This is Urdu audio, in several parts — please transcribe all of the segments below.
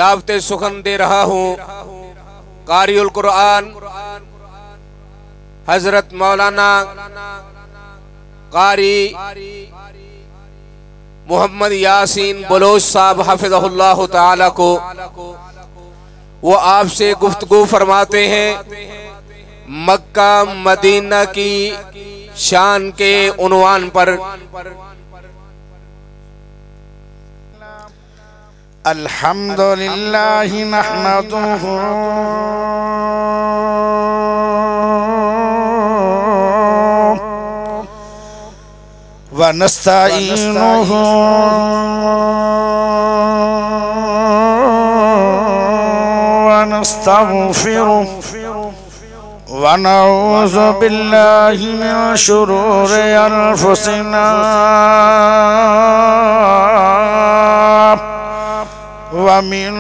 دعوت سخن دے رہا ہوں قاری القرآن حضرت مولانا قاری محمد یاسین بلوچ صاحب حفظہ اللہ تعالی کو۔ وہ آپ سے گفتگو فرماتے ہیں مکہ مدینہ کی شان کے عنوان پر۔ الحمدللہ نحمدہ ونستعینہ ونستغفرہ ونعوذ باللہ من شرور انفسنا ومن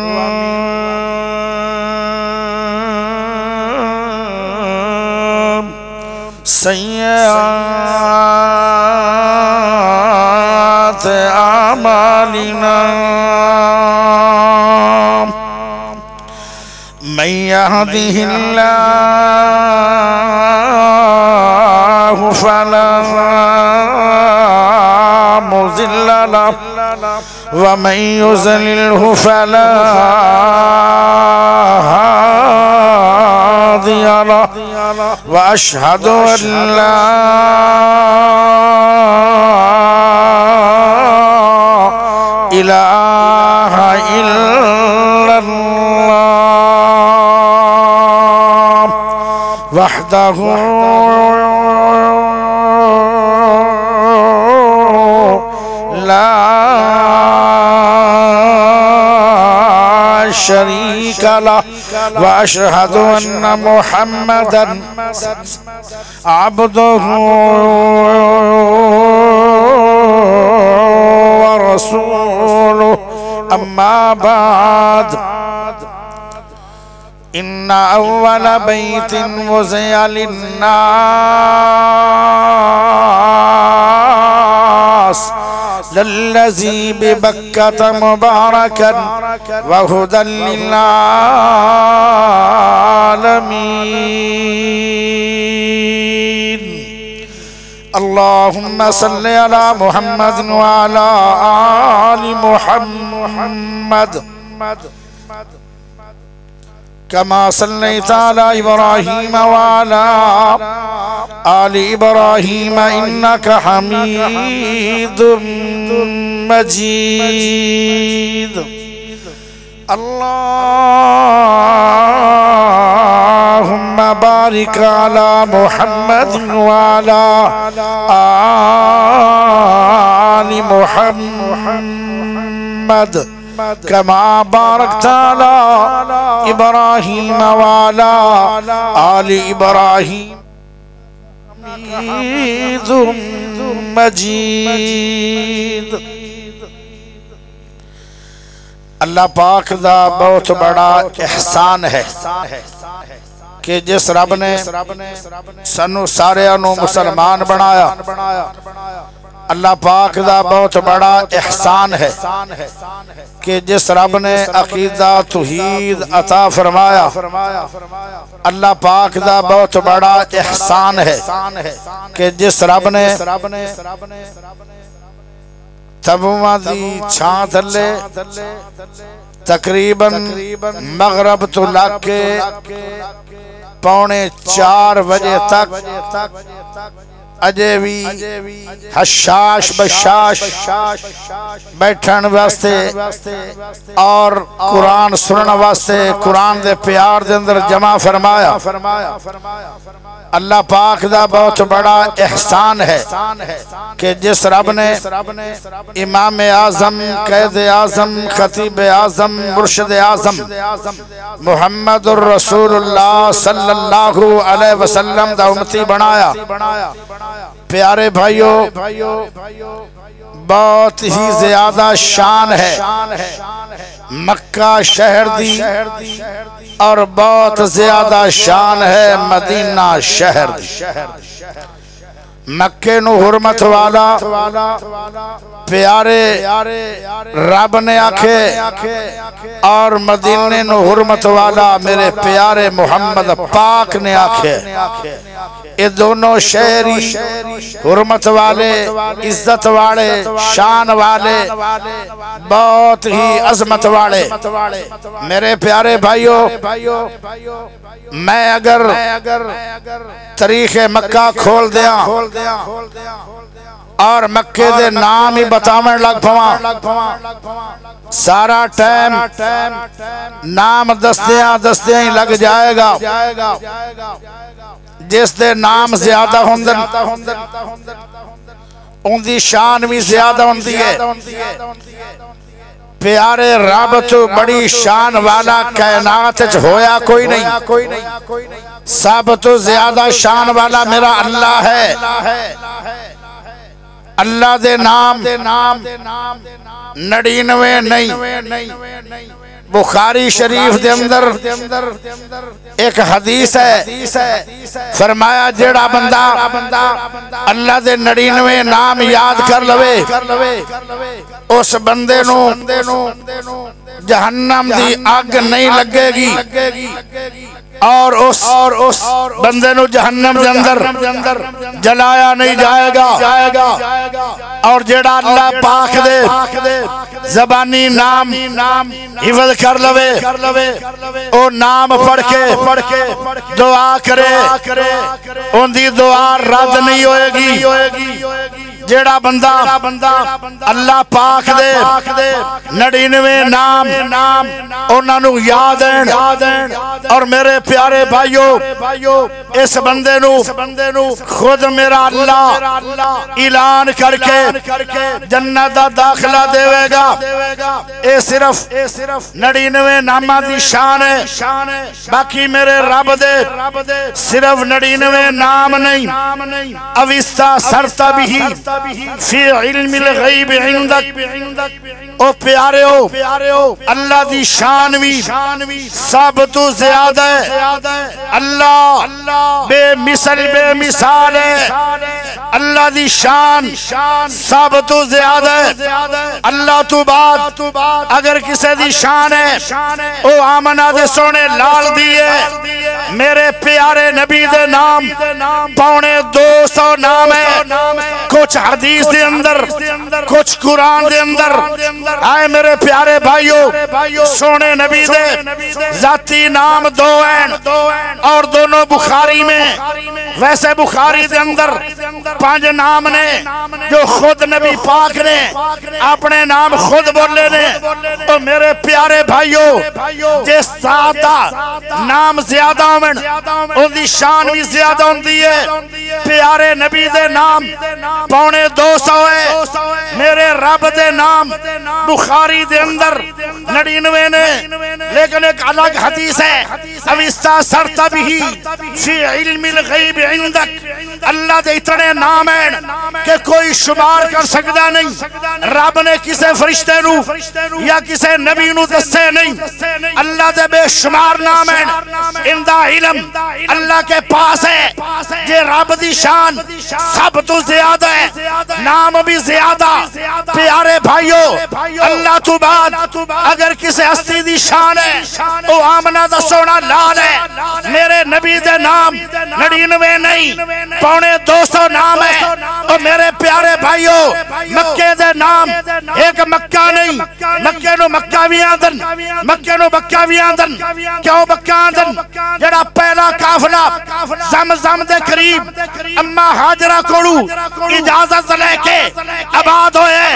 سیئات اعمالنا من يهده الله فلا مضل له ومن يضلله فلا هادي له وأشهد أن لا إله إلا الله وحده لا شريك له وأشهد أن محمدًا عبده ورسوله أما بعد إن أول بيت وضع للناس للذي ببكة مباركا وهدى للعالمين اللهم صل على محمد وعلى آل محمد كما صليت على إبراهيم وعلى آل إبراهيم إنك حميد مجيد اللهم بارك على محمد وعلى آل محمد كما باركت على إبراهيم وعلى آل إبراهيم حميد مجيد۔ اللہ پاک دا بہت بڑا احسان ہے کہ جس رب نے سنو سارے انو مسلمان بنایا۔ اللہ پاک دا بہت بڑا احسان ہے کہ جس رب نے عقیدہ توحید عطا فرمایا۔ اللہ پاک دا بہت بڑا احسان ہے کہ جس رب نے تبوہ دی چھان تھلے تقریباً مغرب تو لگ کے 3:45 بجے تک اجے بھی حشاش بشاش بیٹھن واسطے اور قرآن سنن واسطے قرآن دے پیار دے اندر جمع فرمایا۔ اللہ پاک دا بہت بڑا احسان ہے کہ جس رب نے امام اعظم قائد اعظم خطیب اعظم مرشد اعظم محمد الرسول اللہ صلی اللہ علیہ وسلم دا امتی بنایا۔ پیارے بھائیو بہت ہی زیادہ شان ہے مکہ شہر دی اور بہت زیادہ شان ہے مدینہ شہر دی۔ مکے نو حرمت والا پیارے رب نے آکھے اور مدینے نو حرمت والا میرے پیارے محمد پاک نے آکھے یہ دونوں شہری حرمت والے عزت والے شان والے بہت ہی عظمت والے میرے پیارے بھائیوں میں اگر تاریخ مکہ کھول دیا اور مکے دے نام ہی بتاویں لگ پواں سارا ٹائم نام دستیاں ہی لگ جائے گا جس دے نام زیادہ ہوندن ان دی شان بھی زیادہ ہوندی ہے پیارے رب تو بڑی شان والا کائنات ہویا کوئی نہیں سب تو زیادہ شان والا میرا اللہ ہے اللہ دے نام 99 نہیں بخاری شریف دے اندر ایک حدیث ہے فرمایا جیڑا بندہ اللہ دے 99 نام یاد کر لوے اس بندے نو جہنم دی آگ نہیں لگے گی اور اس بندے نو جہنم دے اندر جلایا نہیں جائے گا اور جیڑا اللہ پاک دے زبانی نام حفظ کر لوے او نام پڑھ کے دعا کرے ان دی دعا رد نہیں ہوئے گی جیڑا بندہ اللہ پاک دے 99 نام انہاں نو یاد ہیں اور میرے پیارے بھائیو اس بندے نو خود میرا اللہ اعلان کر کے جنت دا داخلہ دے گا اے صرف 99 نامہ دی شان ہے باقی میرے رب دے صرف 99 نام نہیں اوستا سرتا بھی فی علم الغیب عندک او پیارے ہو اللہ دی شان بھی سب تو زیادہ ہے اللہ بے مثال ہے اللہ دی شان سب تو زیادہ ہے اللہ تو بعد اگر کسے دی شان ہے او آمنہ دے سونے لال دیئے میرے پیارے نبی دے نام 250 نام ہے کچھ حدیث دے اندر کچھ قرآن دے اندر آئے میرے پیارے بھائیو سونے نبی دے ذاتی نام 2 ہیں اور دونوں بخاری میں ویسے بخاری دے اندر 5 نام نے جو خود نبی پاک نے اپنے نام خود بولے نے تو میرے پیارے بھائیو جس ساتھا نام زیادہ ہوئے ان دی شان بھی زیادہ ہوندی ہے پیارے نبی دے نام 250 ہے میرے رب دے نام بخاری دے اندر 99 نے لیکن ایک الگ حدیث ہے اوستا سرتا بھی فی علم الغیب عندک اللہ دے اتنے نام ہیں کہ کوئی شمار کر سکتا نہیں رب نے کسے فرشتے نو یا کسے نبی نو دسے نہیں اللہ دے بے شمار نام ہیں اندہ علم اللہ کے پاس ہے یہ رب دی شان سب تو زیادہ ہے نام بھی زیادہ پیارے بھائیو اللہ تو بعد اگر کسے ہستی دی شان ہے او آمنہ دا سونا لال ہے میرے نبی دے نام 99 نہیں 250 نام ہے اور میرے پیارے بھائیو مکے دے نام ایک مکہ نہیں مکے نو مکہ بھی آندن مکے نو مکہ بھی آندن کیوں مکہ آندن جڑا پہلا کافلہ زمزم دے قریب اما حاجرہ کوڑو اجازت لے کے آباد ہوئے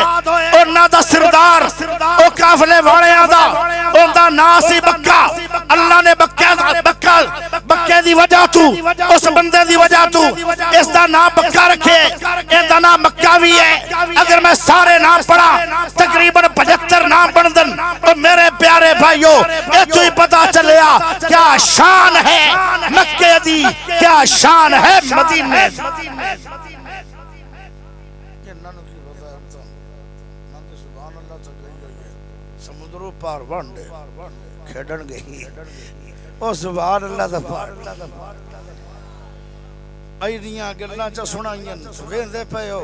انہاں دا سردار او کافلے والے آدھا ان دا ناسی بکہ اللہ نے بکے دی وجہ تو اس بندے دی وجہ تو اس دا نام بکہ رکھے ان دا نام مکہ بھی ہے اگر میں سارے نام پڑھا تقریباً 75 نام بندن تو میرے پیارے بھائیو یہ تو ہی پتا چلیا کیا شان ہے مکہ دی کیا شان ہے مدینے سمندروں پار وانڈے کھیڑن گئی او سبحان اللہ دا پار ایڈیاں گلاں چا سنائیں وین دے پہ ہو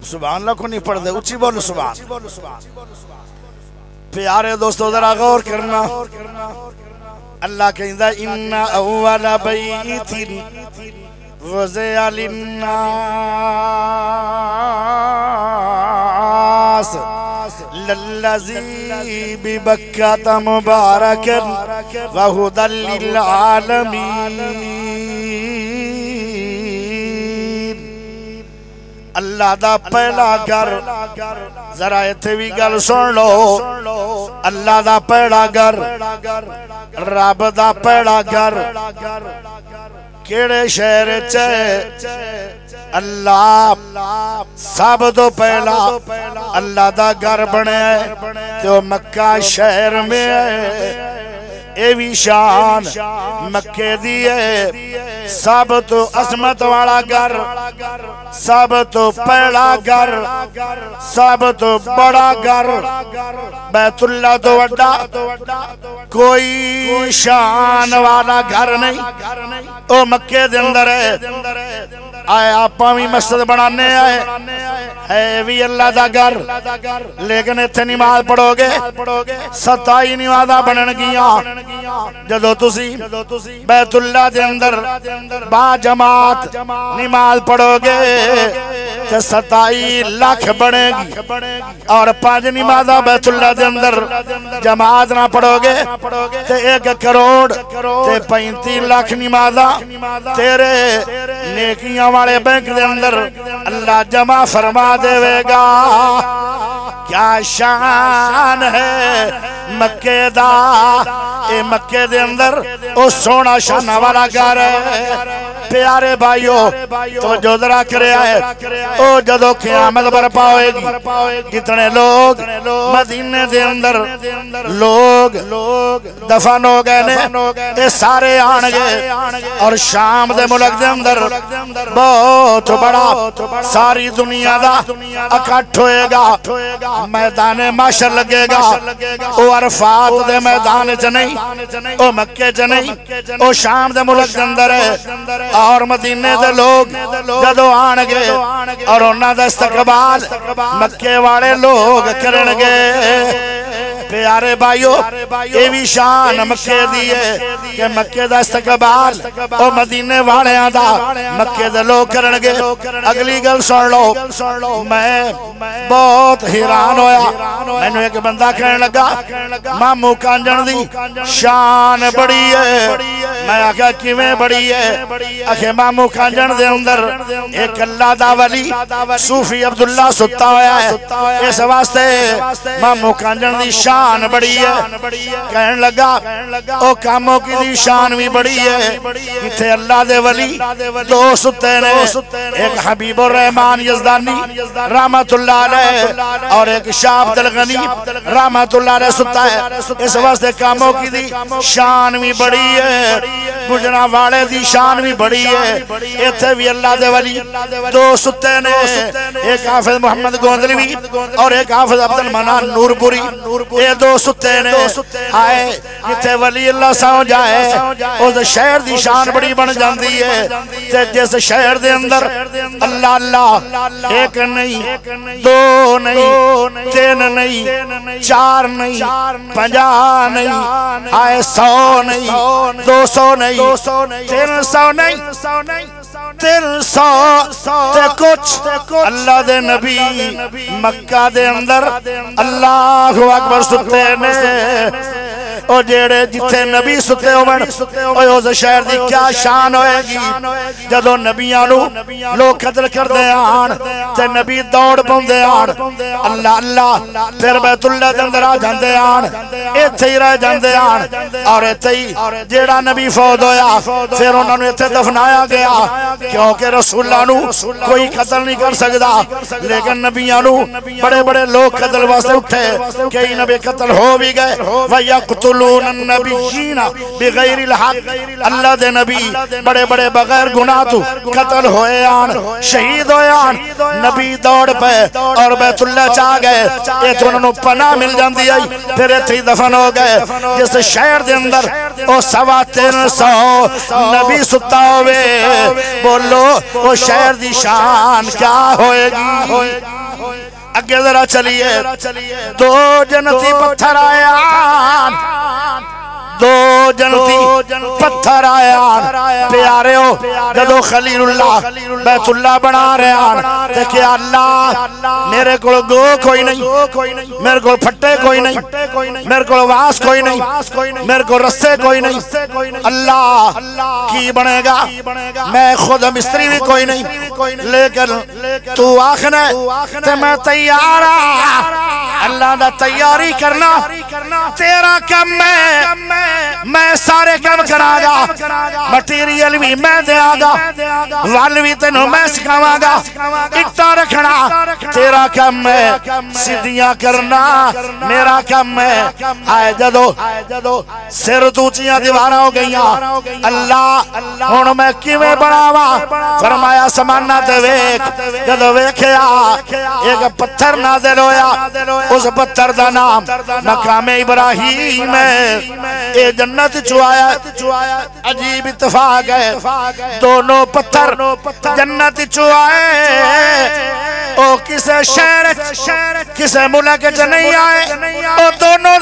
سبحان اللہ کو نہیں پڑھ دے اچھی بولو سبحان پیارے دوستو ذرا غور کرنا اللہ کہندہ ان اول بیت وضع للناس للذی ببکۃ مبارکا وہدی للعالمین اللہ دا پہلا گھر ذرا ایتھے بھی گل سن لو اللہ دا پہلا گھر رب دا پہلا گھر کیڑے شہر چے اللہ سب تو پہلا اللہ دا گھر بنے ہے تو مکہ شہر میں ہے اے بھی شان مکہ دی ہے سب تو عظمت والا گھر سب تو پہلا گھر سب تو بڑا گھر بیت اللہ تو وڈا کوئی شان والا گھر نہیں او مکہ دے اندر ہے آئے آپاں بھی مسجد بنانے آئے ہے بھی اللہ دا گھر لیکن اتھے نماز پڑھو گے 27 نمازاں بنن گیاں جدو تسی بیت اللہ دے اندر با جماعت نماز پڑھو گے تے 27 لاکھ بنے گی اور 5 نمازاں بیت اللہ دے اندر جماعت نہ پڑھو گے تے 1 کروڑ تے 35 لاکھ نمازاں تیرے نیکیاں والے بینک دے اندر اللہ جمع فرما دے گا کیا شان ہے مکے دا اے مکے دے اندر او سونا شان والا گھر ہے پیارے بھائیو تو جو ذرا کرے آئے او جدو قیامت برپا ہوئے گی کتنے لوگ مدینے دے اندر لوگ دفن ہو گئے نے اے سارے آنگے اور شام دے ملک دے اندر بہت بڑا ساری دنیا دا اکٹھ ہوئے گا میدان معاشر لگے گا او عرفات دے میدان چ نہیں او مکے چ نہیں او شام دے ملک دے اندر ہے اور مدینے دے لوگ جدو آنگے اور انہاں دا استقبال مکے والے لوگ کرنگے پیارے بھائیو اے بھی شان مکے دیئے کہ مکے دا استقبال او مدینے والیاں دا مکے دے لوگ کرنگے اگلی گل سن لو میں بہت حیران ہویا میں نے ایک بندہ کہنے لگا مامو کانجن دی شان بڑی ہے میں آکھا کیویں بڑی ہے آکھے مامو کانجن دے اندر ایک اللہ دا ولی صوفی عبداللہ ستا ہویا ہے اس واسطے مامو کانجن دی شان بڑی ہے کہنے لگا او کاموں کی دی شان بھی بڑی ہے اتھے اللہ دے ولی 2 ستے نے ایک حبیب الرحمن یزدانی رحمت اللہ علیہ اور ایک شاہ عبدالغنی رحمت اللہ علیہ ستا ہے اس واسطے کاموں کی دی شان بھی بڑی ہے گجرا والے دی شان بھی بڑی ہے اتھے بھی اللہ دے ولی 2 ستے نے ایک حافظ محمد گوندلوی اور ایک حافظ عبدالمنان نورپوری یہ 2 ستے نے آئے اتھے ولی اللہ ساؤں جائے اس شہر دی شان بڑی بن جاندی ہے جس شہر دے اندر اللہ اللہ 1 نہیں 2 نہیں 3 نہیں 4 نہیں 50 نہیں آئے 100 نہیں 200 نہیں 300 نہیں 300 تے کچھ اللہ دے نبی مکہ دے اندر اللہ اکبر ستے نے او جیڑے جتھے نبی ستے ہوئے اس شہر دی کیا شان ہوئے گی جدو نبیانو لوگ قدر کر دے آن تے نبی دوڑ پوندے آن اللہ اللہ پھر بیت اللہ دے اندر آ جاندے آن ایتھے ہی رہ جاندے آن اور ایتھے ہی جیڑا نبی فوت ہویا پھر انہوں نے ایتھے دفنایا گیا کیونکہ رسول اللہ نو کوئی قتل نہیں کر سکتا لیکن نبیانو بڑے بڑے لوگ قتل واسطے اٹھے کئی نبی قتل ہو بھی گئے وَيَقْتُلُ یقتلون النبیین بغیر الحق اللہ دے نبی بڑے بڑے بغیر گناہ تو قتل ہوئے آن شہید ہوئے آن نبی دوڑ پہ اور بیت اللہ چاہ گئے یہ تو انہوں پناہ مل جاندی آئی پھر اتھی دفن ہو گئے جس شہر دے اندر او 350 نبی ستا ہوئے بولو وہ شہر دی شان کیا ہوئے گی اگے ذرا چلیے دو جنتی پتھر آیا دو جنتی پتھر آیا پیارے ہو جدو خلیل اللہ بیت اللہ بنا رہے ہیں تے کہ اللہ میرے کو گو کوئی نہیں میرے کو پھٹے کوئی نہیں میرے کو واس کوئی نہیں میرے کو رسے کوئی نہیں اللہ کی بنے گا میں خود مستری بھی کوئی نہیں لیکن تو آخنے تے میں تیار اللہ دا تیاری کرنا تیرا کم میں سارے کم کرا گا مٹیریل بھی میں دے آگا وال بھی تینوں میں سکھاوا گا اٹھا رکھنا تیرا کم ہے سیدھیاں کرنا میرا کم ہے آئے جدو سر توچیاں دیوارہ ہو گئیاں اللہ ہون میں کیویں بڑھاوا فرمایا سمانہ تے ویک جدو ویکھیا ایک پتھر نازل ہویا اس پتھر دا نام مقام ابراہیم ہے اے جنت چوایا عجیب اتفاق ہے دونوں پتھر جنت چوائے او کسے شہر کسے ملک نہیں آئے او دونوں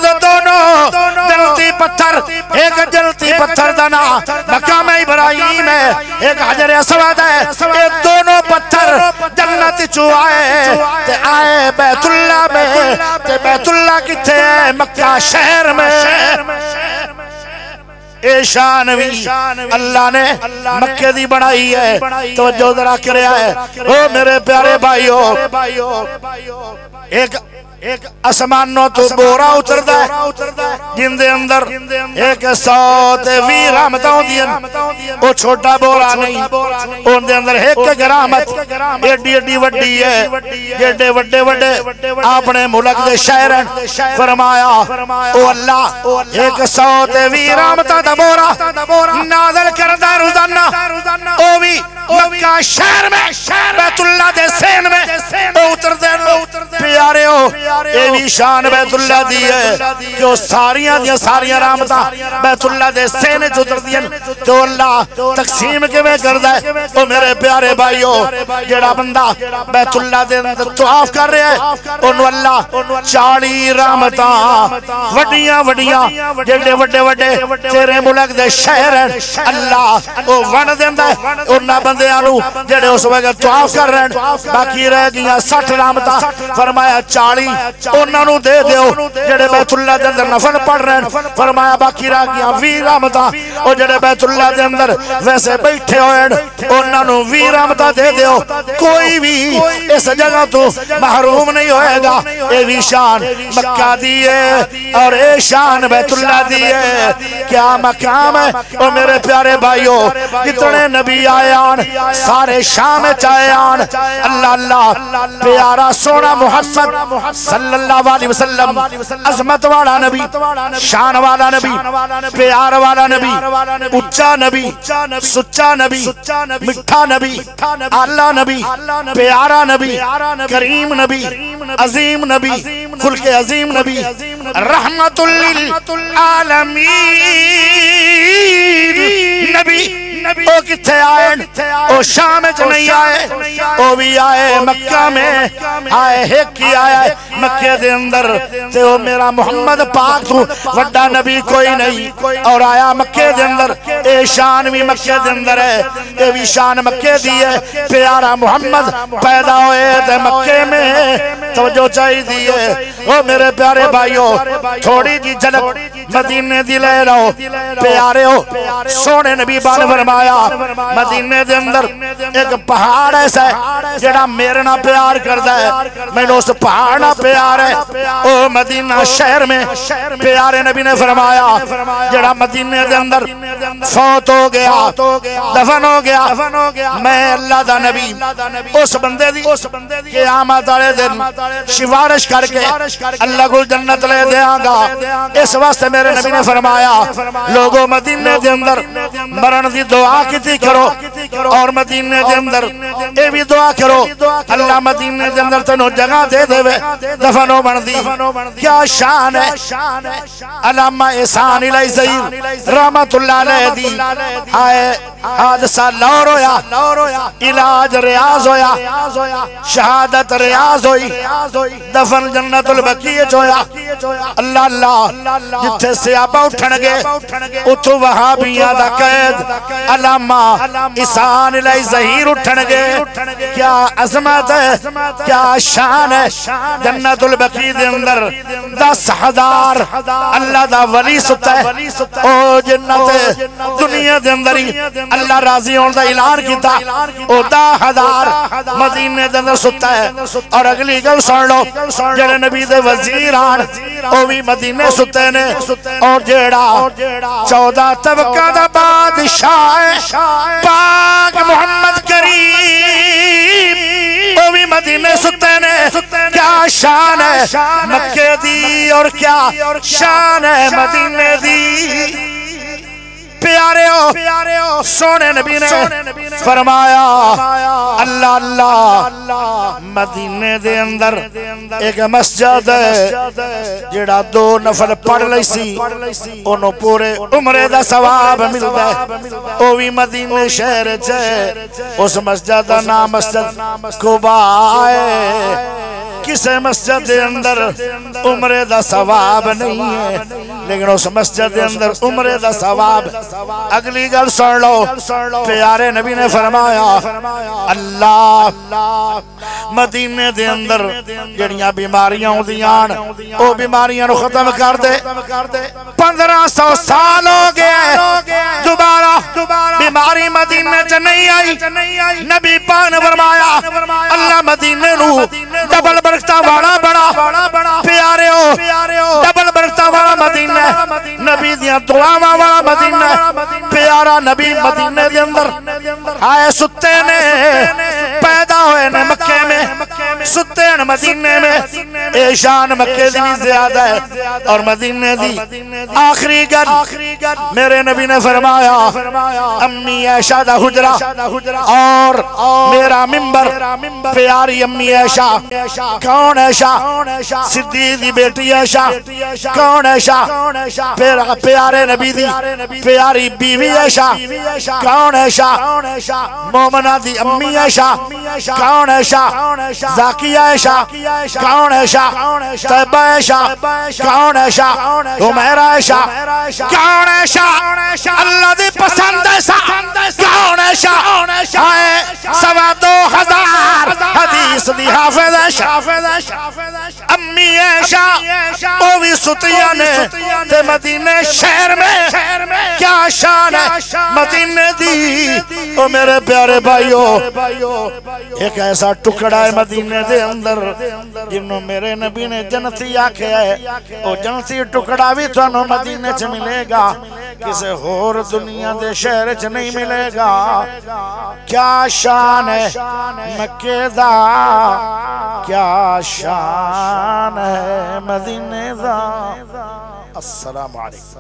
جنتی پتھر ایک جنتی پتھر دنا مقام ابراہیم ہے ایک حجر اسود ہے یہ دونوں پتھر جنت چوائے تے آئے بیت اللہ میں تے بیت اللہ کتے ہے مکہ شہر میں اے شان بھی اللہ نے مکہ دی بنائی ہے توجہ ذرا کریا ہے او میرے پیارے بھائیو ایک اسمانوں تو بورا اتردہ ہے جن دے اندر ایک 120 رحمتوں دین وہ چھوٹا بورا نہیں ان دے اندر ایک گرامت ایڈی ایڈی وڈی ہے ایڈے وڈے وڈے اپنے ملک دے شہرن فرمایا او اللہ ایک 120 رحمتوں دا بورا نازل کردہ روزانہ او بھی مکہ شہر میں بیت اللہ دے سین میں او اتر دے پیارے ہو اے بھی شان بیت اللہ دی ہے کہ وہ ساریاں رحمتاں بیت اللہ دے سینے چتر دین جو اللہ تقسیم کے میں کردہ ہے وہ میرے پیارے بھائیو جڑا بندہ بیت اللہ دے طواف کر رہے ہیں انہوں اللہ 40 رحمتاں وڈیاں جڑے وڈے تیرے ملک دے شہر ہیں اللہ وہ ون دیندہ ہے انہاں بندے آنو جڑے اس وقت طواف کر رہے ہیں باقی رہ گیا 60 رحمتاں فرمایا 40 انہوں دے دیو جڑے بیت اللہ دے اندر نفل پڑھ رہے ہیں فرمایا باقی رہ گیا 20 رحمتاں اور جڑے بیت اللہ دے اندر ویسے بیٹھے ہوئے انہوں 20 رحمتاں دے دیو کوئی بھی اس جگہ تو محروم نہیں ہوئے گا اے بھی شان مکہ دیئے اور اے شان بیت اللہ دیئے کیا مقام ہے اور میرے پیارے بھائیو کتنے نبی آیان سارے شام چاہیان اللہ پیارا سونا محمد صلی اللہ علیہ وسلم عظمت والا نبی شان والا نبی پیار والا نبی اچھا نبی سچا نبی مٹھا نبی اللہ نبی پیارا نبی کریم نبی عظیم نبی خلق عظیم نبی رحمت للعالمین نبی او کتھے آئے او شام چ نہیں آئے او بھی آئے مکہ میں آئے ایک ہی آئے مکہ دے اندر تے او میرا محمد پاک تو وڈا نبی کوئی نہیں اور آیا مکہ دے اندر اے شان بھی مکہ دے اندر ہے اے بھی شان مکہ دی ہے پیارا محمد پیدا ہوئے تے مکہ میں توجہ چاہی دی ہے او میرے پیارے بھائیو تھوڑی جی جھلک مدینے دی لے رہو پیارے ہو سونے نبی بان فرمایا مدینے دے اندر ایک پہاڑ ایسا ہے جڑا میرے نہ پیار کرتا ہے میں نے اس پہاڑ نہ پیار ہے او مدینہ شہر میں پیارے نبی نے فرمایا جڑا مدینے دے اندر فوت ہو گیا دفن ہو گیا میں اللہ دا نبی اس بندے دی قیامت والے دن سفارش کر کے اللہ کو جنت لے دیاں گا۔ اس واسطے میرے نبی نے فرمایا لوگوں مدینے دے اندر مرن دی دعا کیتی کرو اور مدینے دے اندر اے بھی دعا کرو اللہ مدینے دے اندر تنو جگہ دے دے وے دفنو بن دی۔ کیا شان ہے علامہ احسان الیہ ظہیر رحمت اللہ علیہ دی ہائے حادثہ لاہور ہویا علاج ریاض ہویا شہادت ریاض ہوئی دفن جنت البقیع ہویا۔ اللہ اللہ جتھے سیابہ اٹھن گے اتھو وہابیاں دا قید علامہ احسان الیہ ظہیر اٹھن گے۔ کیا عظمت ہے کیا شان ہے جنت البقیع دے اندر 10,000 اللہ دا ولی ستا ہے او جنت دنیا دے اندر ہی اللہ راضی ہون دا اعلان کیتا او 10,000 مدینے دے اندر ستا ہے۔ اور اگلی گل سن لو جڑے نبی دے وزیران او بھی مدینے ستے نے اور جیڑا 14 طبقہ دا بادشاہ پاک محمد کریم او بھی مدینے ستے نے۔ کیا شان ہے مکے دی اور کیا شان ہے مدینے دی۔ پیارے ہو سونے نبی نے فرمایا اللہ اللہ مدینے دے اندر ایک مسجد ہے جڑا 2 نفل پڑھ لئی سی انہوں پورے عمرے دا ثواب ملتا ہے۔ او بھی مدینے شہر چھے اس مسجد دا نام مسجد قباء ہے۔ کسے مسجد دے اندر عمرے دا ثواب نہیں ہے لیکن اس مسجد دے اندر عمرے دا ثواب۔ اگلی گل سن لو پیارے نبی نے فرمایا اللہ مدینے دے اندر جڑیاں بیماریاں ہوندیاں او بیماریاں نو ختم کر دے۔ 1500 سال ہو گئے دوبارہ بیماری مدینے چ نہیں آئی۔ نبی پاک نے فرمایا اللہ مدینے نو ڈبل برکتاں والا بڑا پیارے ہو ڈبل برکتاں والا مدینہ نبی دیاں دعاواں والا مدینہ پیارا نبی مدینے دے اندر آئے ستے نے پیدا ہوئے نے مکے میں ستے نے مدینے میں۔ اے شان مکے دی بھی زیادہ ہے اور مدینے دی آخری گل میرے نبی نے فرمایا امی عائشہ دا حجرہ اور میرا ممبر پیاری امی عائشہ کون عائشہ صدیق دی بیٹی عائشہ کون عائشہ پیارے نبی دی پیاری بیوی عائشہ کون عائشہ مومنہ دی امی عائشہ کون عائشہ زاکی عائشہ کون عائشہ طیبہ عائشہ کون عائشہ عمیر عائشہ کون عائشہ اللہ دی پسند عائشہ کون عائشہ آئے 2,500 حدیث دی حافظ عائشہ امی عائشہ او بھی ستیہ نے تے مدینے شہر میں کیا شان ہے مدینے دی۔ او میرے پیارے بھائیو ایک ایسا ٹکڑا ہے مدینے دے اندر جنہوں میرے نبی نے جنتی آکھے ہے او جنتی ٹکڑا بھی تو انہوں مدینے چ ملے گا کسے اور دنیا دے شہر چ نہیں ملے گا۔ کیا شان ہے مکے دا کیا شان ہے مدینے دا۔ السلام علیکم۔